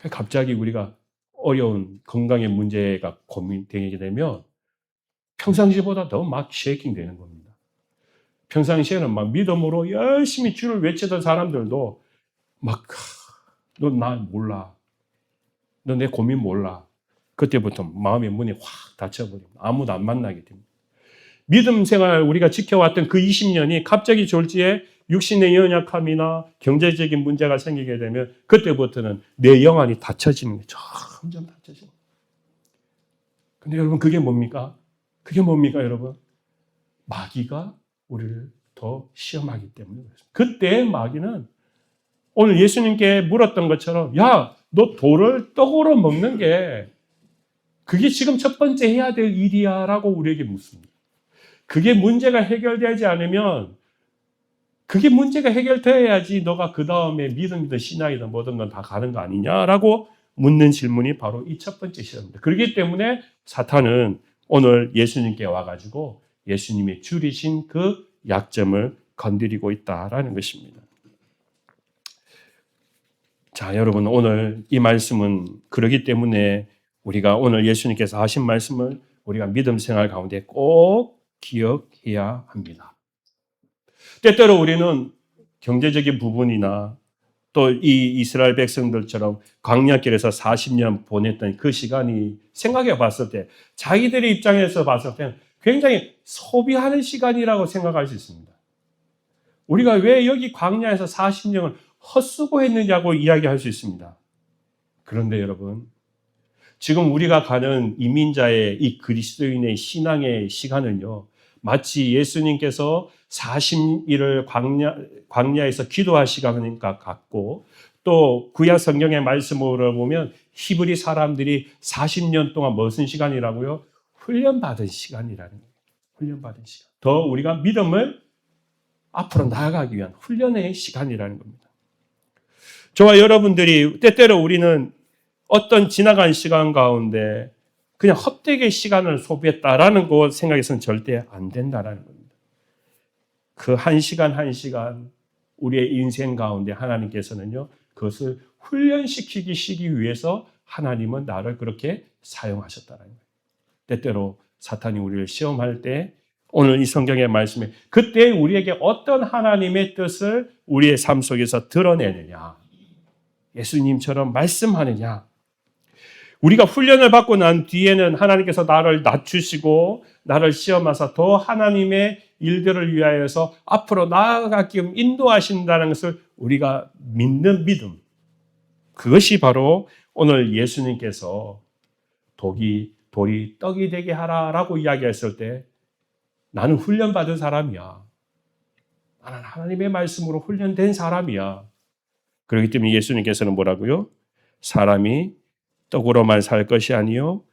갑자기 우리가 어려운 건강의 문제가 고민되게 되면 평상시보다 더 막 쉐이킹 되는 겁니다. 평상시에는 막 믿음으로 열심히 주를 외치던 사람들도 막, 너 나 몰라. 너 내 고민 몰라. 그때부터 마음의 문이 확 닫혀버립니다. 아무도 안 만나게 됩니다. 믿음 생활 우리가 지켜왔던 그 20년이 갑자기 졸지에 육신의 연약함이나 경제적인 문제가 생기게 되면 그때부터는 내 영안이 닫혀지는 거예요. 점점 닫혀지는 거예요. 근데 여러분 그게 뭡니까? 그게 뭡니까 여러분? 마귀가 우리를 더 시험하기 때문에 그렇습니다. 그때 마귀는 오늘 예수님께 물었던 것처럼 야, 너 돌을 떡으로 먹는 게 그게 지금 첫 번째 해야 될 일이야 라고 우리에게 묻습니다. 그게 문제가 해결되지 않으면 그게 문제가 해결되어야지 너가 그 다음에 믿음이든 신앙이든 뭐든 건 다 가는 거 아니냐라고 묻는 질문이 바로 이 첫 번째 시험입니다. 그렇기 때문에 사탄은 오늘 예수님께 와가지고 예수님이 줄이신 그 약점을 건드리고 있다라는 것입니다. 자, 여러분 오늘 이 말씀은 그러기 때문에 우리가 오늘 예수님께서 하신 말씀을 우리가 믿음 생활 가운데 꼭 기억해야 합니다. 때때로 우리는 경제적인 부분이나 또 이 이스라엘 백성들처럼 광야길에서 40년 보냈던 그 시간이 생각해 봤을 때 자기들의 입장에서 봤을 때는 굉장히 소비하는 시간이라고 생각할 수 있습니다. 우리가 왜 여기 광야에서 40년을 헛수고했느냐고 이야기할 수 있습니다. 그런데 여러분 지금 우리가 가는 이민자의 이 그리스도인의 신앙의 시간은요 마치 예수님께서 40일을 광야에서 기도할 시간과 같고 또 구약 성경의 말씀으로 보면 히브리 사람들이 40년 동안 무슨 시간이라고요? 훈련받은 시간이라는 거예요. 훈련받은 시간. 더 우리가 믿음을 앞으로 나아가기 위한 훈련의 시간이라는 겁니다. 저와 여러분들이 때때로 우리는 어떤 지나간 시간 가운데 그냥 헛되게 시간을 소비했다라는 것 생각해서는 절대 안 된다라는 겁니다. 그 한 시간 한 시간 우리의 인생 가운데 하나님께서는요 그것을 훈련시키기 위해서 하나님은 나를 그렇게 사용하셨다는 거예요. 때때로 사탄이 우리를 시험할 때 오늘 이 성경의 말씀에 그때 우리에게 어떤 하나님의 뜻을 우리의 삶 속에서 드러내느냐 예수님처럼 말씀하느냐 우리가 훈련을 받고 난 뒤에는 하나님께서 나를 낮추시고 나를 시험하사 더 하나님의 일들을 위하여서 앞으로 나아가기 인도하신다는 것을 우리가 믿는 믿음. 그것이 바로 오늘 예수님께서 돌이 떡이 되게 하라라고 이야기했을 때 나는 훈련받은 사람이야. 나는 하나님의 말씀으로 훈련된 사람이야. 그렇기 때문에 예수님께서는 뭐라고요? 사람이 떡으로만 살 것이 아니요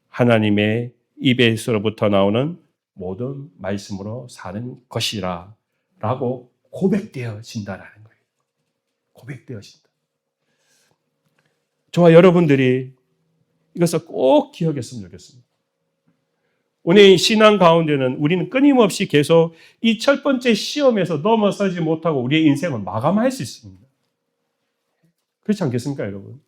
하나님의 입에서부터 나오는 모든 말씀으로 사는 것이라 라고 고백되어진다라는 거예요. 고백되어진다. 저와 여러분들이 이것을 꼭 기억했으면 좋겠습니다. 오늘 신앙 가운데는 우리는 끊임없이 계속 이 첫 번째 시험에서 넘어서지 못하고 우리의 인생을 마감할 수 있습니다. 그렇지 않겠습니까, 여러분?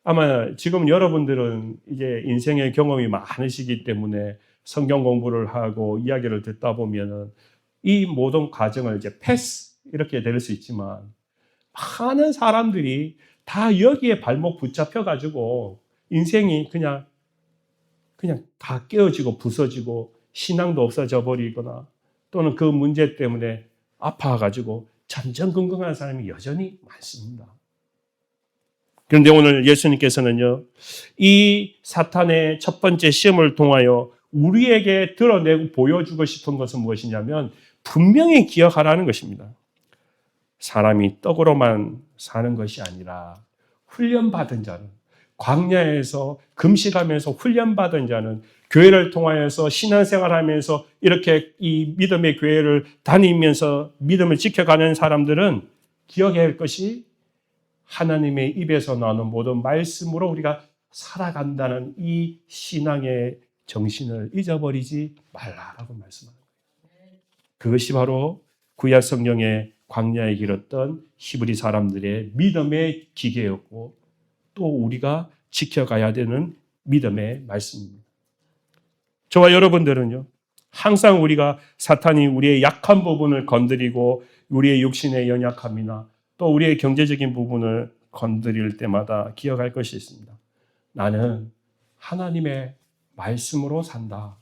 아마 지금 여러분들은 이제 인생의 경험이 많으시기 때문에 성경 공부를 하고 이야기를 듣다 보면은 이 모든 과정을 이제 패스 이렇게 될 수 있지만 많은 사람들이 다 여기에 발목 붙잡혀 가지고 인생이 그냥 다 깨어지고 부서지고 신앙도 없어져 버리거나 또는 그 문제 때문에 아파 가지고 전전긍긍한 사람이 여전히 많습니다. 그런데 오늘 예수님께서는요, 이 사탄의 첫 번째 시험을 통하여 우리에게 드러내고 보여주고 싶은 것은 무엇이냐면 분명히 기억하라는 것입니다. 사람이 떡으로만 사는 것이 아니라 훈련받은 자는, 광야에서 금식하면서 훈련받은 자는, 교회를 통하여서 신앙생활하면서 이렇게 이 믿음의 교회를 다니면서 믿음을 지켜가는 사람들은 기억해야 할 것이 하나님의 입에서 나오는 모든 말씀으로 우리가 살아간다는 이 신앙의 정신을 잊어버리지 말라라고 말씀합니다. 그것이 바로 구약 성경의 광야에 길었던 히브리 사람들의 믿음의 기계였고 또 우리가 지켜가야 되는 믿음의 말씀입니다. 저와 여러분들은요, 항상 우리가 사탄이 우리의 약한 부분을 건드리고 우리의 육신의 연약함이나 또 우리의 경제적인 부분을 건드릴 때마다 기억할 것이 있습니다. 나는 하나님의 말씀으로 산다.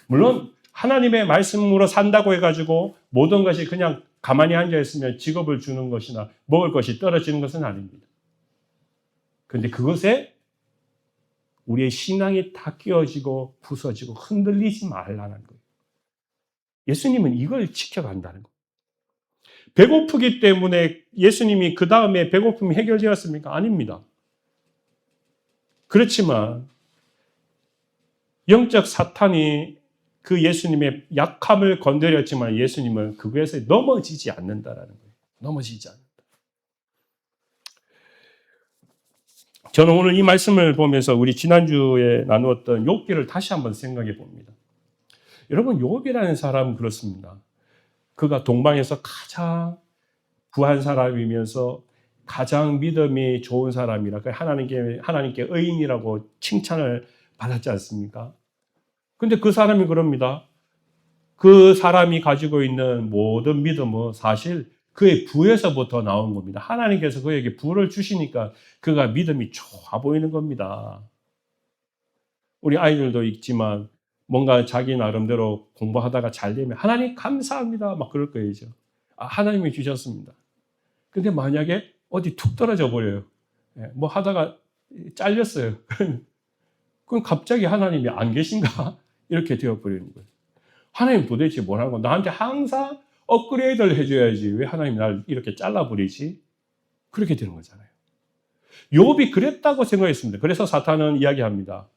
물론 하나님의 말씀으로 산다고 해가지고 모든 것이 그냥 가만히 앉아있으면 직업을 주는 것이나 먹을 것이 떨어지는 것은 아닙니다. 그런데 그것에 우리의 신앙이 다 끼어지고 부서지고 흔들리지 말라는 거예요. 예수님은 이걸 지켜간다는 거예요. 배고프기 때문에 예수님이 그 다음에 배고픔이 해결되었습니까? 아닙니다. 그렇지만 영적 사탄이 그 예수님의 약함을 건드렸지만 예수님은 그것에 넘어지지 않는다라는 거예요. 넘어지지 않는다. 저는 오늘 이 말씀을 보면서 우리 지난주에 나누었던 욥기를 다시 한번 생각해 봅니다. 여러분, 욥이라는 사람은 그렇습니다. 그가 동방에서 가장 부한 사람이면서 가장 믿음이 좋은 사람이라 하나님께 의인이라고 칭찬을 받았지 않습니까? 근데 그 사람이 그럽니다. 그 사람이 가지고 있는 모든 믿음은 사실 그의 부에서부터 나온 겁니다. 하나님께서 그에게 부를 주시니까 그가 믿음이 좋아 보이는 겁니다. 우리 아이들도 있지만 뭔가 자기 나름대로 공부하다가 잘 되면 하나님 감사합니다 막 그럴 거예요. 하나님이 주셨습니다. 근데 만약에 어디 툭 떨어져 버려요. 뭐 하다가 잘렸어요. 그럼 갑자기 하나님이 안 계신가? 이렇게 되어버리는 거예요. 하나님 도대체 뭐라고? 나한테 항상 업그레이드를 해줘야지. 왜 하나님이 날 이렇게 잘라버리지? 그렇게 되는 거잖아요. 욥이 그랬다고 생각했습니다. 그래서 사탄은 이야기합니다.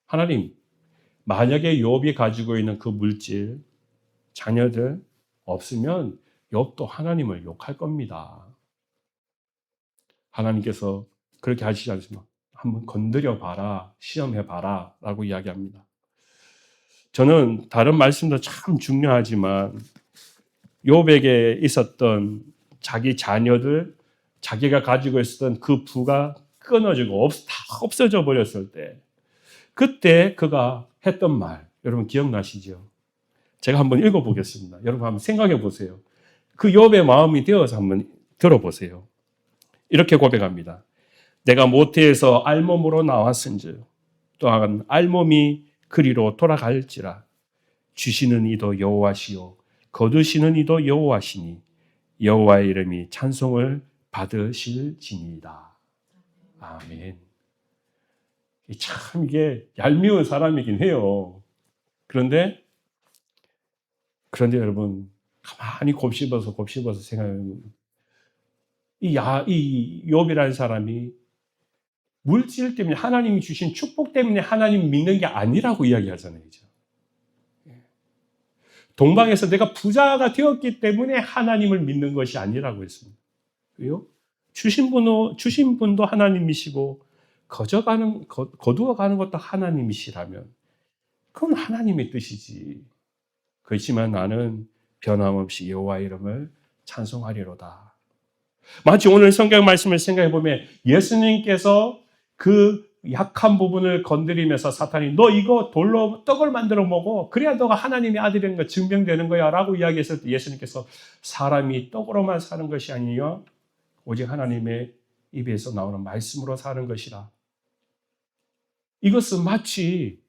하나님, 만약에 욥이 가지고 있는 그 물질, 자녀들 없으면 욥도 하나님을 욕할 겁니다. 하나님께서 그렇게 하시지 않습니까? 한번 건드려 봐라, 시험해 봐라 라고 이야기합니다. 저는 다른 말씀도 참 중요하지만 욥에게 있었던 자기 자녀들, 자기가 가지고 있었던 그 부가 끊어지고 다 없어져 버렸을 때 그때 그가 했던 말 여러분 기억나시죠? 제가 한번 읽어보겠습니다. 여러분 한번 생각해 보세요. 그 욥의 마음이 되어서 한번 들어보세요. 이렇게 고백합니다. 내가 모태에서 알몸으로 나왔은즉 또한 알몸이 그리로 돌아갈지라. 주시는 이도 여호와시요 거두시는 이도 여호와시니 여호와의 이름이 찬송을 받으실지니이다. 아멘. 참 이게 얄미운 사람이긴 해요. 그런데 여러분 가만히 곱씹어서 생각해보면 이 욥이라는 사람이 물질 때문에 하나님이 주신 축복 때문에 하나님 믿는 게 아니라고 이야기하잖아요. 그죠? 동방에서 내가 부자가 되었기 때문에 하나님을 믿는 것이 아니라고 했습니다. 그래요? 주신 분도 하나님이시고 거두어가는 것도 하나님이시라면 그건 하나님의 뜻이지. 그렇지만 나는 변함없이 여호와의 이름을 찬송하리로다. 마치 오늘 성경 말씀을 생각해 보면 예수님께서 그 약한 부분을 건드리면서 사탄이 너 이거 돌로 떡을 만들어 먹어. 그래야 너가 하나님의 아들인 거 증명되는 거야 라고 이야기했을 때 예수님께서 사람이 떡으로만 사는 것이 아니요 오직 하나님의 입에서 나오는 말씀으로 사는 것이라. 이것은 마치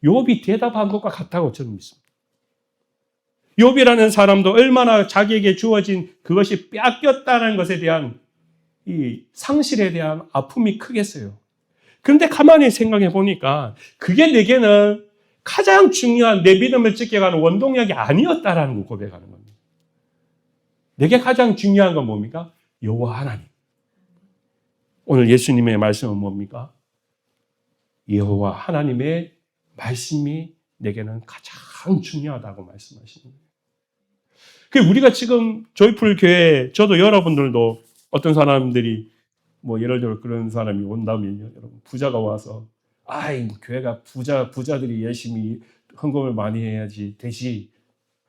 욥이 대답한 것과 같다고 저는 믿습니다. 욥이라는 사람도 얼마나 자기에게 주어진 그것이 뺏겼다는 것에 대한 이 상실에 대한 아픔이 크겠어요. 그런데 가만히 생각해 보니까 그게 내게는 가장 중요한 내 믿음을 지켜가는 원동력이 아니었다라는 걸 고백하는 겁니다. 내게 가장 중요한 건 뭡니까? 여호와 하나님. 오늘 예수님의 말씀은 뭡니까? 여호와 하나님의 말씀이 내게는 가장 중요하다고 말씀하시는 거예요. 우리가 지금 조이풀 교회, 저도 여러분들도 어떤 사람들이 뭐 예를 들어 그런 사람이 온다면요, 여러분 부자가 와서 교회가 부자들이 열심히 헌금을 많이 해야지 되지.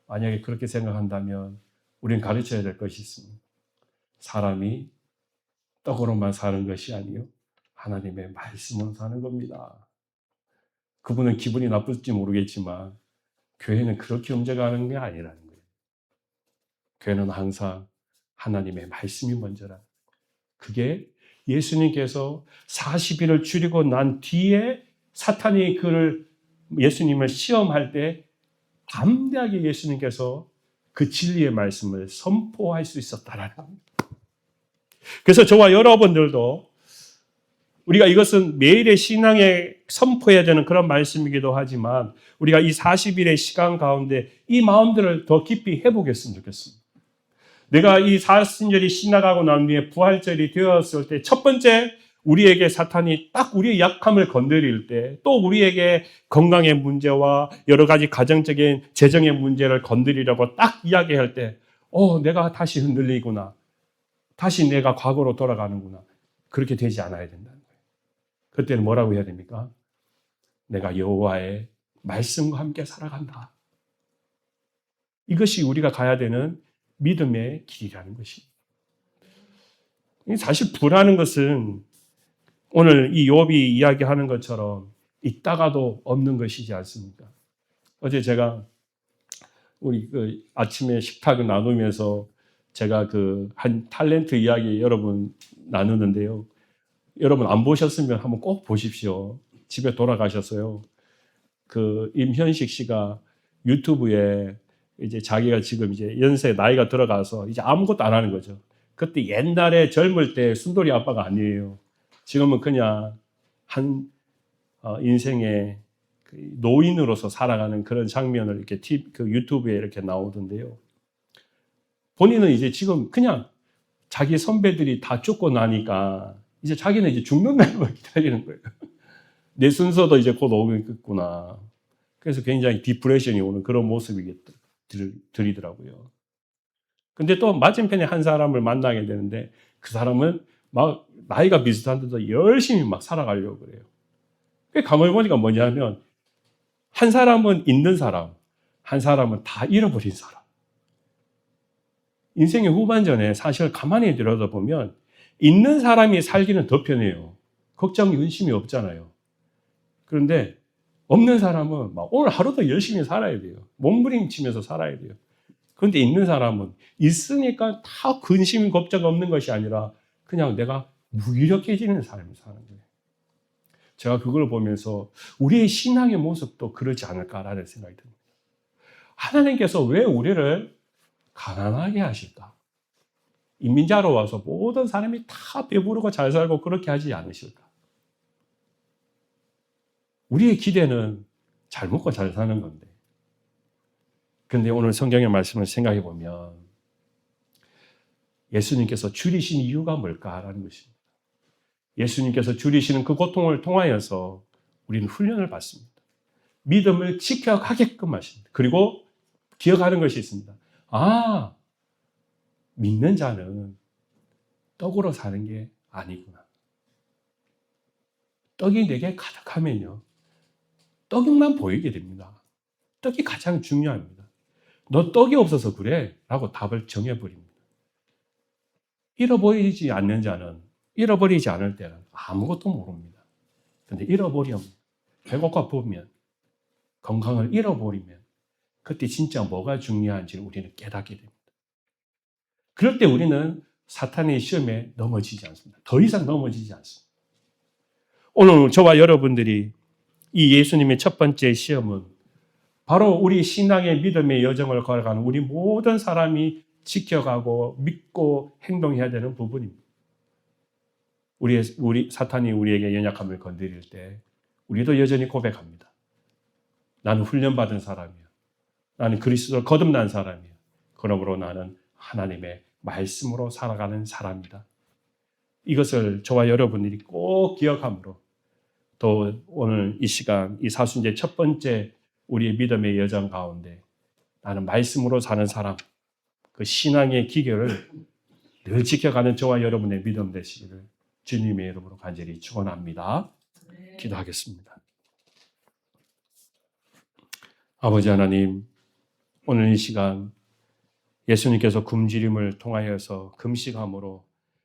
만약에 그렇게 생각한다면 우리는 가르쳐야 될 것이 있습니다. 사람이 떡으로만 사는 것이 아니요 하나님의 말씀으로 사는 겁니다. 그분은 기분이 나쁠지 모르겠지만 교회는 그렇게 움직여가는 게 아니라는 거예요. 교회는 항상 하나님의 말씀이 먼저라. 그게 예수님께서 40일을 줄이고 난 뒤에 사탄이 예수님을 시험할 때 담대하게 예수님께서 그 진리의 말씀을 선포할 수 있었다라는 겁니다. 그래서 저와 여러분들도 우리가 이것은 매일의 신앙에 선포해야 되는 그런 말씀이기도 하지만 우리가 이 40일의 시간 가운데 이 마음들을 더 깊이 해보겠으면 좋겠습니다. 내가 이 사순절이 지나가고 난 뒤에 부활절이 되었을 때 첫 번째 우리에게 사탄이 딱 우리의 약함을 건드릴 때 또 우리에게 건강의 문제와 여러 가지 가정적인 재정의 문제를 건드리려고 딱 이야기할 때 내가 다시 흔들리구나. 다시 내가 과거로 돌아가는구나. 그렇게 되지 않아야 된다는 거예요. 그때는 뭐라고 해야 됩니까? 내가 여호와의 말씀과 함께 살아간다. 이것이 우리가 가야 되는 믿음의 길이라는 것입니다. 사실 부라는 것은 오늘 이 욥이 이야기하는 것처럼 있다가도 없는 것이지 않습니까? 어제 제가 우리 아침에 식탁을 나누면서 제가 한 탤런트 이야기 여러분 나누는데요. 여러분 안 보셨으면 한번 꼭 보십시오. 집에 돌아가셨어요. 임현식 씨가 유튜브에 이제 자기가 지금 이제 연세 나이가 들어가서 이제 아무것도 안 하는 거죠. 그때 옛날에 젊을 때 순돌이 아빠가 아니에요. 지금은 그냥 인생의 노인으로서 살아가는 그런 장면을 이렇게 유튜브에 이렇게 나오던데요. 본인은 이제 지금 그냥 자기 선배들이 다 죽고 나니까 이제 자기는 이제 죽는 날만 기다리는 거예요. 내 순서도 이제 곧 오겠구나. 그래서 굉장히 디프레션이 오는 그런 모습이 들이더라고요. 근데 또 맞은편에 한 사람을 만나게 되는데 그 사람은 막 나이가 비슷한데도 열심히 막 살아가려고 그래요. 가만히 보니까 뭐냐면 한 사람은 있는 사람, 한 사람은 다 잃어버린 사람. 인생의 후반전에 사실 가만히 들여다보면 있는 사람이 살기는 더 편해요. 걱정, 근심이 없잖아요. 그런데 없는 사람은 막 오늘 하루도 열심히 살아야 돼요. 몸부림치면서 살아야 돼요. 그런데 있는 사람은 있으니까 다 근심, 걱정 없는 것이 아니라 그냥 내가 무기력해지는 삶을 사는 거예요. 제가 그걸 보면서 우리의 신앙의 모습도 그러지 않을까라는 생각이 듭니다. 하나님께서 왜 우리를 가난하게 하실까? 이민자로 와서 모든 사람이 다 배부르고 잘 살고 그렇게 하지 않으실까? 우리의 기대는 잘 먹고 잘 사는 건데. 그런데 오늘 성경의 말씀을 생각해 보면 예수님께서 줄이신 이유가 뭘까라는 것입니다. 예수님께서 줄이시는 그 고통을 통하여서 우리는 훈련을 받습니다. 믿음을 지켜가게끔 하십니다. 그리고 기억하는 것이 있습니다. 믿는 자는 떡으로 사는 게 아니구나. 떡이 내게 가득하면요. 떡만 보이게 됩니다. 떡이 가장 중요합니다. 너 떡이 없어서 그래? 라고 답을 정해버립니다. 잃어버리지 않는 자는, 잃어버리지 않을 때는 아무것도 모릅니다. 근데 잃어버리면, 배고파 보면, 건강을 잃어버리면 그때 진짜 뭐가 중요한지를 우리는 깨닫게 됩니다. 그럴 때 우리는 사탄의 시험에 넘어지지 않습니다. 더 이상 넘어지지 않습니다. 오늘 저와 여러분들이 이 예수님의 첫 번째 시험은 바로 우리 신앙의 믿음의 여정을 걸어가는 우리 모든 사람이 지켜가고 믿고 행동해야 되는 부분입니다. 우리 사탄이 우리에게 연약함을 건드릴 때 우리도 여전히 고백합니다. 나는 훈련받은 사람이야. 나는 그리스도로 거듭난 사람이야. 그러므로 나는 하나님의 말씀으로 살아가는 사람이다. 이것을 저와 여러분들이 꼭 기억함으로 또 오늘 이 시간 이 사순제 첫 번째 우리의 믿음의 여정 가운데 나는 말씀으로 사는 사람, 그 신앙의 기결을 늘 지켜가는 저와 여러분의 믿음 되시기를 주님의 이름으로 간절히 축원합니다. 기도하겠습니다. 아버지 하나님, 오늘 이 시간 예수님께서 굶주림을 통하여서 금식함으로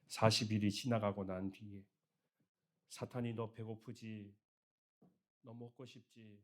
40일이 지나가고 난 뒤에 사탄이 너 배고프지, 너 먹고 싶지,